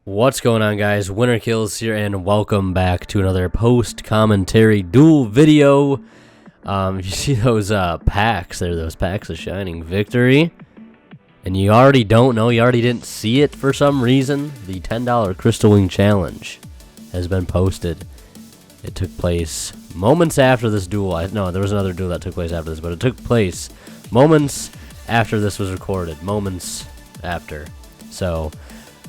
What's going on, guys? Winter Kills here, and welcome back to another post-commentary duel video. If you see those packs there, those packs of Shining Victory, and you already don't know, you already didn't see it for some reason, the $10 Crystal Wing Challenge has been posted. It took place moments after this duel. No, there was another duel that took place after this, but it took place moments after this was recorded. Moments after. So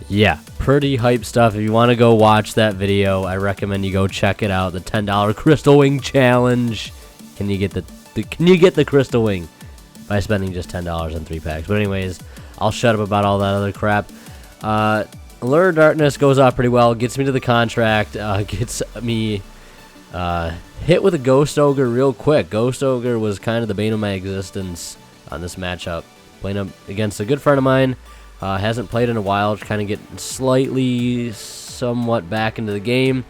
yeah, pretty hype stuff. If you want to go watch that video, I recommend you go check it out. The $10 Crystal Wing Challenge. Can you get the Crystal Wing by spending just $10 on 3 packs? But anyways, I'll shut up about all that other crap. Allure of Darkness goes off pretty well. Gets me to the contract. Gets me hit with a Ghost Ogre real quick. Ghost Ogre was kind of the bane of my existence on this matchup. Playing up against a good friend of mine. Hasn't played in a while, kind of getting somewhat back into the game.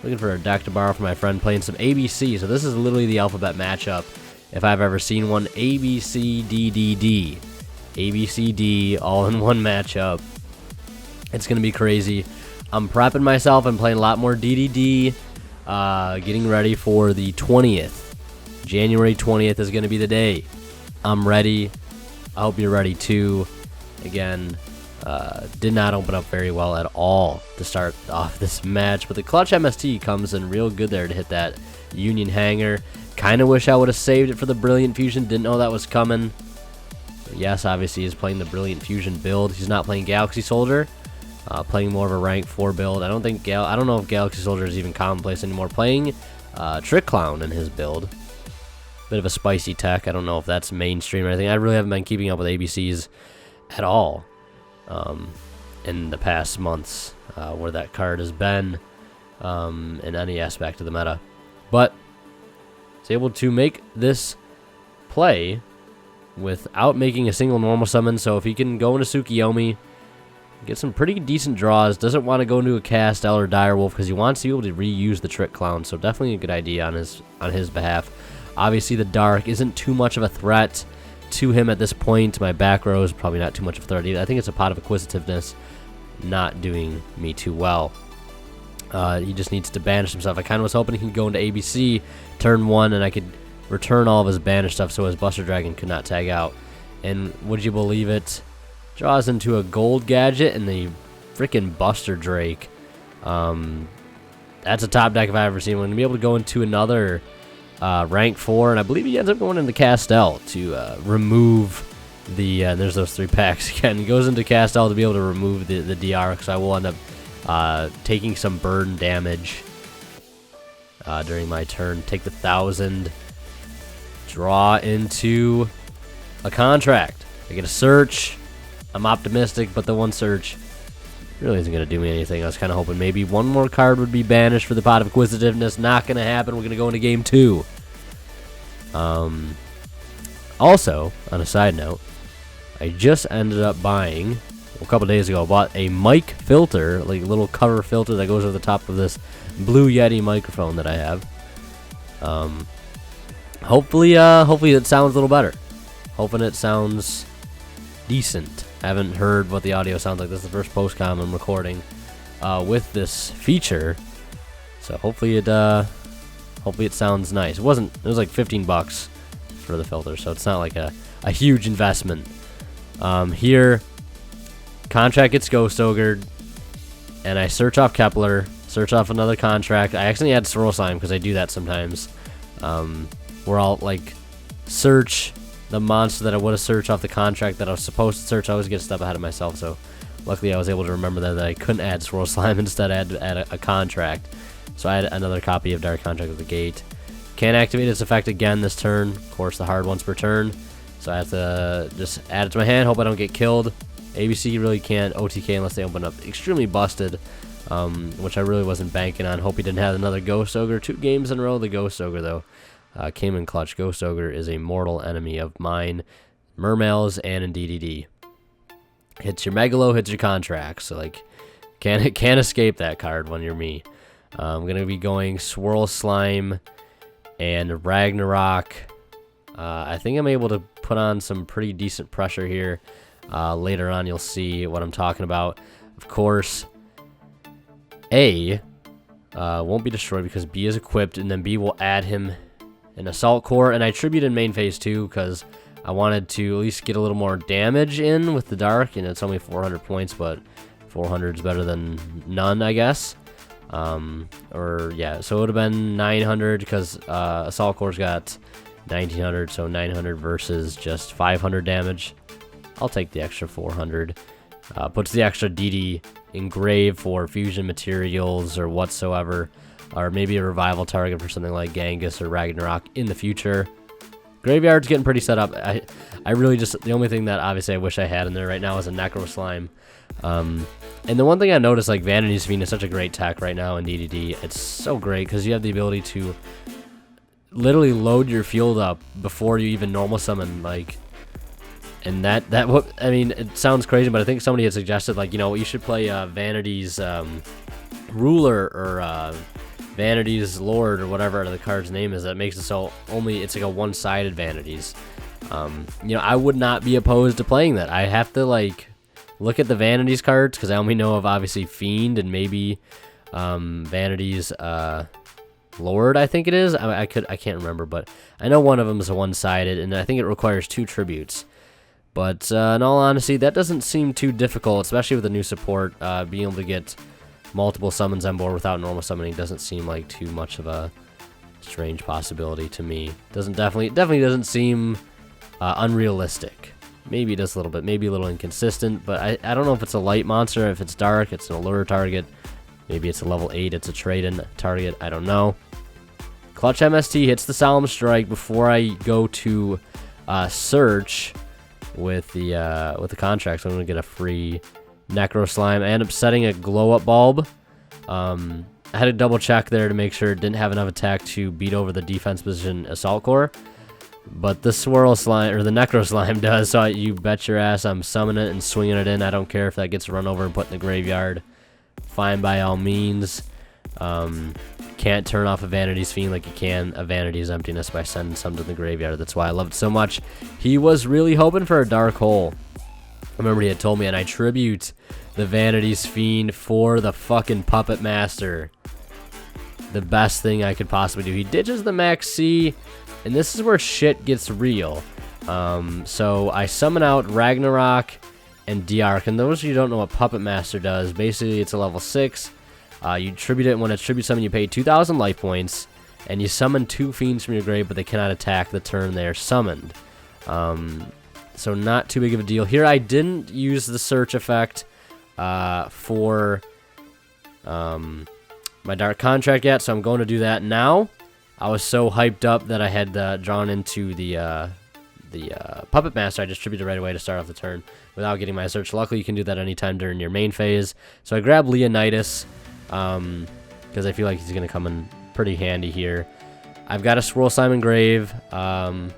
Looking for a deck to borrow from my friend, playing some ABC. So this is literally the alphabet matchup, if I've ever seen one. ABCDDD. ABCD, all in one matchup. It's going to be crazy. I'm prepping myself. I'm playing a lot more DDD. Getting ready for the 20th. January 20th is going to be the day. I'm ready. I hope you're ready too. Again, did not open up very well at all to start off this match, but the clutch MST comes in real good there to hit that Union Hanger. Kind of wish I would have saved it for the Brilliant Fusion. Didn't know that was coming. But yes, obviously he's playing the Brilliant Fusion build. He's not playing Galaxy Soldier. Playing more of a rank 4 build. I don't know if Galaxy Soldier is even commonplace anymore. Playing Trick Clown in his build. Bit of a spicy tech. I don't know if that's mainstream or anything. I really haven't been keeping up with ABCs at all in the past months, where that card has been in any aspect of the meta. But it's able to make this play without making a single normal summon. So if he can go into Tsukiyomi, get some pretty decent draws, doesn't want to go into a Castel or Direwolf because he wants to be able to reuse the Trick Clown. So definitely a good idea on his behalf. Obviously the Dark isn't too much of a threat to him at this point. My back row is probably not too much of a threat either. I think it's a Pot of Acquisitiveness not doing me too well. He just needs to banish himself. I kind of was hoping he could go into ABC turn 1 and I could return all of his banished stuff so his Buster Dragon could not tag out. And would you believe it? Draws into a gold gadget and the freaking Buster Drake. That's a top deck if I've ever seen one. To be able to go into another rank 4, and I believe he ends up going into Castel to remove the there's those 3 packs again. He goes into Castel to be able to remove the DR, because I will end up taking some burn damage during my turn. Take the 1,000, draw into a contract. I get a search. I'm optimistic, but the one search really isn't going to do me anything. I was kind of hoping maybe one more card would be banished for the Pot of Acquisitiveness. Not going to happen. We're going to go into game 2. Also, on a side note, I just ended up buying, a couple days ago, I bought a mic filter, like a little cover filter that goes over the top of this Blue Yeti microphone that I have. Hopefully it sounds a little better. Hoping it sounds decent. I haven't heard what the audio sounds like. This is the first post-com I'm recording with this feature, so hopefully it sounds nice. It was like $15 for the filter, so it's not like a huge investment. Here, contract gets Ghost Ogred, and I search off Kepler, search off another contract. I actually add Swirl Slime because I do that sometimes. Where I'll like search the monster that I would have searched off the contract that I was supposed to search. I always get a step ahead of myself, so luckily I was able to remember that I couldn't add Swirl Slime, instead add a contract. So I had another copy of Dark Contract at the gate. Can't activate its effect again this turn. Of course, the hard once per turn. So I have to just add it to my hand, hope I don't get killed. ABC really can't OTK unless they open up extremely busted, which I really wasn't banking on. Hope he didn't have another Ghost Ogre. 2 games in a row, the Ghost Ogre, though. Came in clutch. Ghost Ogre is a mortal enemy of mine, Mermails, and in DDD. Hits your Megalo, hits your contract. So, like, can't escape that card when you're me. I'm going to be going Swirl Slime and Ragnarok. I think I'm able to put on some pretty decent pressure here. Later on, you'll see what I'm talking about. of course, A won't be destroyed because B is equipped, and then B will add him an Assault Core, and I tributed main phase 2 because I wanted to at least get a little more damage in with the Dark, and it's only 400 points, but 400 is better than none, I guess. Or, yeah, so it would have been 900 because Assault Core's got 1900, so 900 versus just 500 damage. I'll take the extra 400. Puts the extra DD engrave for fusion materials or whatsoever, or maybe a revival target for something like Genghis or Ragnarok in the future. Graveyard's getting pretty set up. I really just, the only thing that obviously I wish I had in there right now is a Necro Slime. And the one thing I noticed, like, Vanity's Fiend is such a great tech right now in DDD. It's so great because you have the ability to literally load your field up before you even normal summon, like, and I mean, it sounds crazy, but I think somebody had suggested, like, you know, you should play Vanity's Ruler or Vanity's Lord or whatever the card's name is. That makes it so it's like a one-sided Vanities. You know, I would not be opposed to playing that. I have to, like, look at the Vanities cards because I only know of obviously Fiend and maybe Vanity's Lord, I think it is. I can't remember, but I know one of them is a one-sided, and I think it requires 2 tributes. But in all honesty, that doesn't seem too difficult, especially with the new support. Being able to get multiple summons on board without normal summoning doesn't seem like too much of a strange possibility to me. Definitely doesn't seem unrealistic. Maybe it does a little bit, maybe a little inconsistent, but I don't know if it's a light monster, if it's dark, it's an allure target. Maybe it's a level 8, it's a trade-in target, I don't know. Clutch MST hits the Solemn Strike before I go to search with the contract, so I'm going to get a free Necro Slime. I end up setting a Glow-Up Bulb. I had to double check there to make sure it didn't have enough attack to beat over the defense position Assault Core. But the Swirl Slime, or the Necro Slime does, so you bet your ass I'm summoning it and swinging it in. I don't care if that gets run over and put in the graveyard. Fine by all means. Can't turn off a Vanity's Fiend like you can a Vanity's Emptiness by sending some to the graveyard. That's why I loved it so much. He was really hoping for a Dark Hole. I remember he had told me, and I tribute the Vanity's Fiend for the fucking Puppet Master. The best thing I could possibly do. He ditches the Max C, and this is where shit gets real. So I summon out Ragnarok and Diark, and those of you who don't know what Puppet Master does, basically it's a level 6. You tribute it. When it's tribute summon, you pay 2,000 life points, and you summon 2 fiends from your grave, but they cannot attack the turn they're summoned. So not too big of a deal. Here I didn't use the search effect for my Dark Contract yet, so I'm going to do that now. I was so hyped up that I had drawn into the Puppet Master. I distributed right away to start off the turn without getting my search. Luckily, you can do that anytime during your main phase. So I grabbed Leonidas because I feel like he's going to come in pretty handy here. I've got a Swirl Slime Engrave. I'm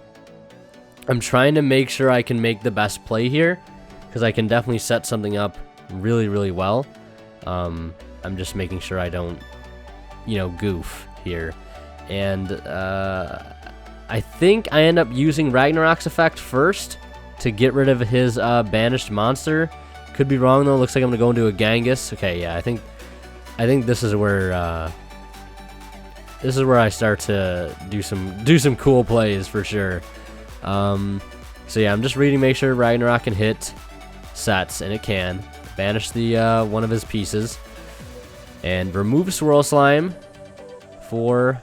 trying to make sure I can make the best play here because I can definitely set something up really, really well. I'm just making sure I don't, you know, goof here. And I think I end up using Ragnarok's effect first to get rid of his banished monster. Could be wrong though. Looks like I'm gonna go into a Genghis. Okay, yeah, I think this is where I start to do some cool plays for sure. So yeah, I'm just reading, make sure Ragnarok can hit sets, and it can. Banish the one of his pieces, and remove Swirl Slime for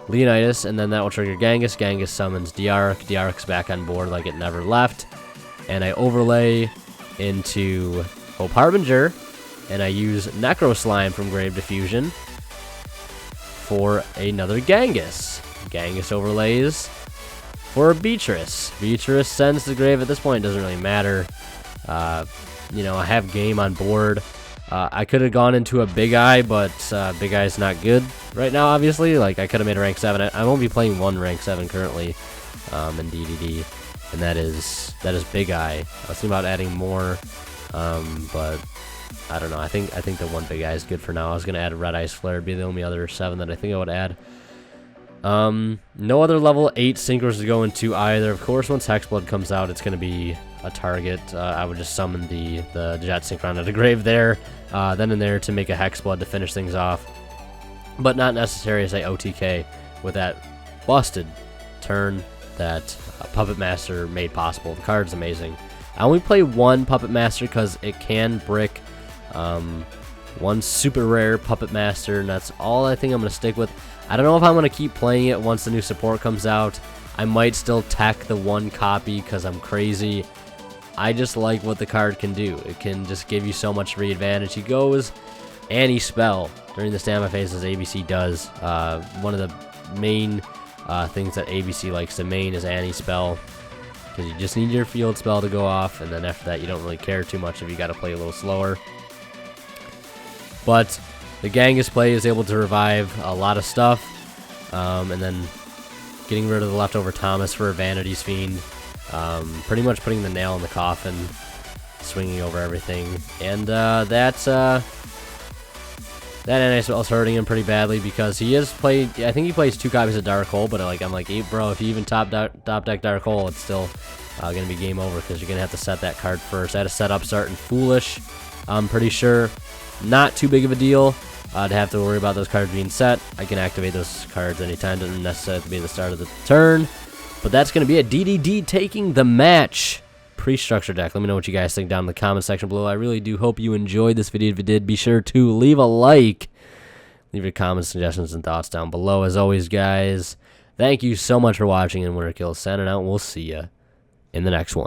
Leonidas, and then that will trigger Genghis. Genghis summons Diark. Diark's back on board like it never left. And I overlay into Hope Harbinger, and I use Necro Slime from Grave Diffusion for another Genghis. Genghis overlays for Beatrice. Beatrice sends to grave. At this point, it doesn't really matter. You know, I have game on board. I could have gone into a Big Eye, but Big Eye's not good right now, obviously. Like, I could have made a rank 7. I won't be playing one rank 7 currently in DDD, and that is Big Eye. I was thinking about adding more, but I don't know. I think the one Big Eye is good for now. I was going to add a Red Ice Flare. It'd be the only other 7 that I think I would add. No other level 8 Synchros to go into either. Of course, once Hexblood comes out, it's going to be a target, I would just summon the Jet Synchron to the grave there, then and there to make a Hexblood to finish things off. But not necessary as I OTK with that busted turn that Puppet Master made possible. The card's amazing. I only play one Puppet Master because it can brick one super rare Puppet Master, and that's all I think I'm going to stick with. I don't know if I'm going to keep playing it once the new support comes out. I might still tech the one copy because I'm crazy. I just like what the card can do. It can just give you so much free advantage. He goes anti-spell during the standby phase, as ABC does. One of the main things that ABC likes to main is anti-spell, because you just need your field spell to go off, and then after that you don't really care too much if you got to play a little slower. But the Genghis play is able to revive a lot of stuff, and then getting rid of the leftover Thomas for Vanity's Fiend. Pretty much putting the nail in the coffin, swinging over everything, and that anti-spell's hurting him pretty badly because he is played. I think he plays 2 copies of Dark Hole, but I'm like, hey, bro, if you even top deck Dark Hole, it's still gonna be game over because you're gonna have to set that card first. I had to set Upstart and Foolish. I'm pretty sure not too big of a deal to have to worry about those cards being set. I can activate those cards anytime. Doesn't necessarily have to be the start of the turn. But that's going to be a DDD taking the match pre-structure deck. Let me know what you guys think down in the comment section below. I really do hope you enjoyed this video. If you did, be sure to leave a like. Leave your comments, suggestions, and thoughts down below. As always, guys, thank you so much for watching, and Winter Kill signing out. We'll see you in the next one.